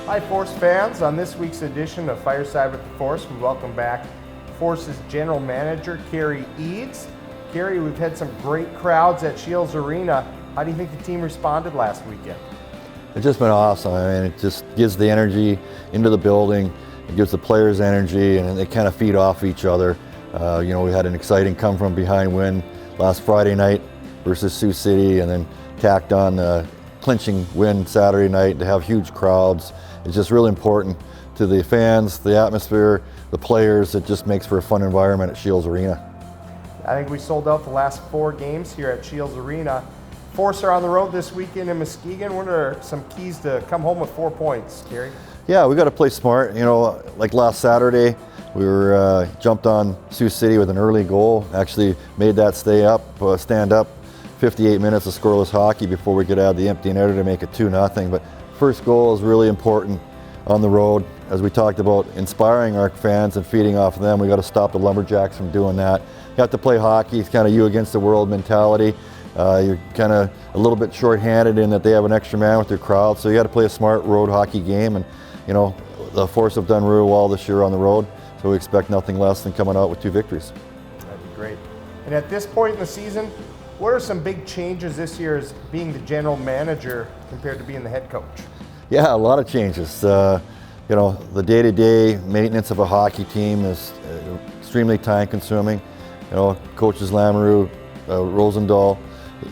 Hi Force fans, on this week's edition of Fireside with the Force, we welcome back Force's General Manager, Kerry Eads. Kerry, we've had some great crowds at Shields Arena. How do you think the team responded last weekend? It's just been awesome. I mean, it just gives the energy into the building, it gives the players energy, and they kind of feed off each other. We had an exciting come from behind win last Friday night versus Sioux City, and then tacked on a clinching win Saturday night to have huge crowds. It's just really important to the fans, the atmosphere, the players. It just makes for a fun environment at Shields Arena. I think we sold out the last 4 games here at Shields Arena. Force are on the road this weekend in Muskegon. What are some keys to come home with 4 points, Gary? Yeah, we got to play smart. Like last Saturday, we were jumped on Sioux City with an early goal. Actually made that stand up. 58 minutes of scoreless hockey before we could add the empty netter to make it 2-0. But first goal is really important on the road. As we talked about, inspiring our fans and feeding off of them. We got to stop the Lumberjacks from doing that. You have to play hockey. It's kind of you against the world mentality. You're kind of a little bit short-handed in that they have an extra man with their crowd. So you got to play a smart road hockey game. And the Force have done really well this year on the road. So we expect nothing less than coming out with 2 victories. That'd be great. And at this point in the season, what are some big changes this year as being the general manager compared to being the head coach? Yeah, a lot of changes. The day-to-day maintenance of a hockey team is extremely time-consuming. Coaches Lamoureux, Rosendahl,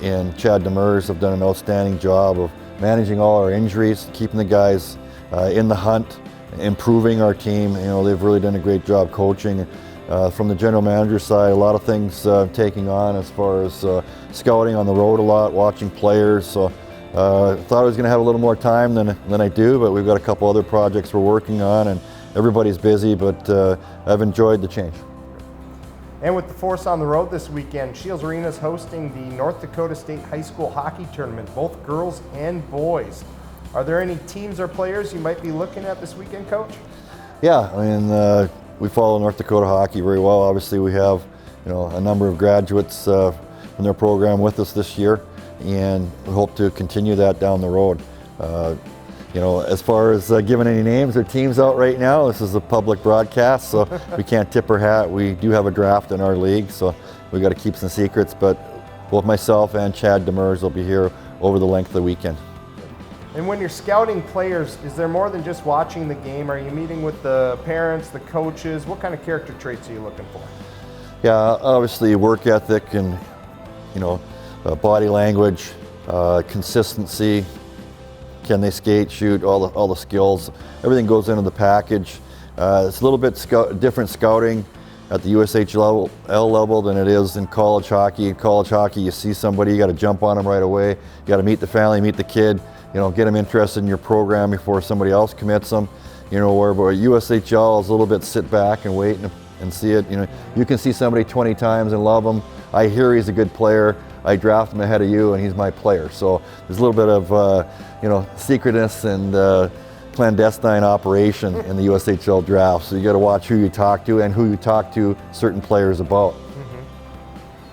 and Chad Demers have done an outstanding job of managing all our injuries, keeping the guys in the hunt, improving our team. They've really done a great job coaching. From the general manager side, a lot of things taking on as far as scouting on the road a lot, watching players. So thought I was going to have a little more time than I do, but we've got a couple other projects we're working on, and everybody's busy, but I've enjoyed the change. And with the Force on the road this weekend, Shields Arena is hosting the North Dakota State High School Hockey Tournament, both girls and boys. Are there any teams or players you might be looking at this weekend, Coach? Yeah, we follow North Dakota hockey very well. Obviously, we have a number of graduates from their program with us this year, and we hope to continue that down the road. As far as giving any names or teams out right now, this is a public broadcast, so we can't tip our hat. We do have a draft in our league, so we got to keep some secrets. But both myself and Chad Demers will be here over the length of the weekend. And when you're scouting players, is there more than just watching the game? Are you meeting with the parents, the coaches? What kind of character traits are you looking for? Yeah, obviously work ethic and body language, consistency. Can they skate, shoot, all the skills? Everything goes into the package. It's a little bit different scouting at the USHL level than it is in college hockey. In college hockey, you see somebody, you got to jump on them right away. You got to meet the family, meet the kid. Get them interested in your program before somebody else commits them. Where USHL is a little bit sit back and wait and see it. You can see somebody 20 times and love them. I hear he's a good player. I draft him ahead of you, and he's my player. So there's a little bit of secretness and clandestine operation in the USHL draft. So you got to watch who you talk to and who you talk to certain players about.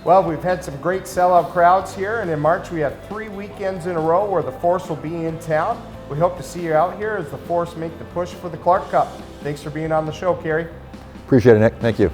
Well, we've had some great sellout crowds here, and in March we have 3 weekends in a row where the Force will be in town. We hope to see you out here as the Force make the push for the Clark Cup. Thanks for being on the show, Kerry. Appreciate it, Nick. Thank you.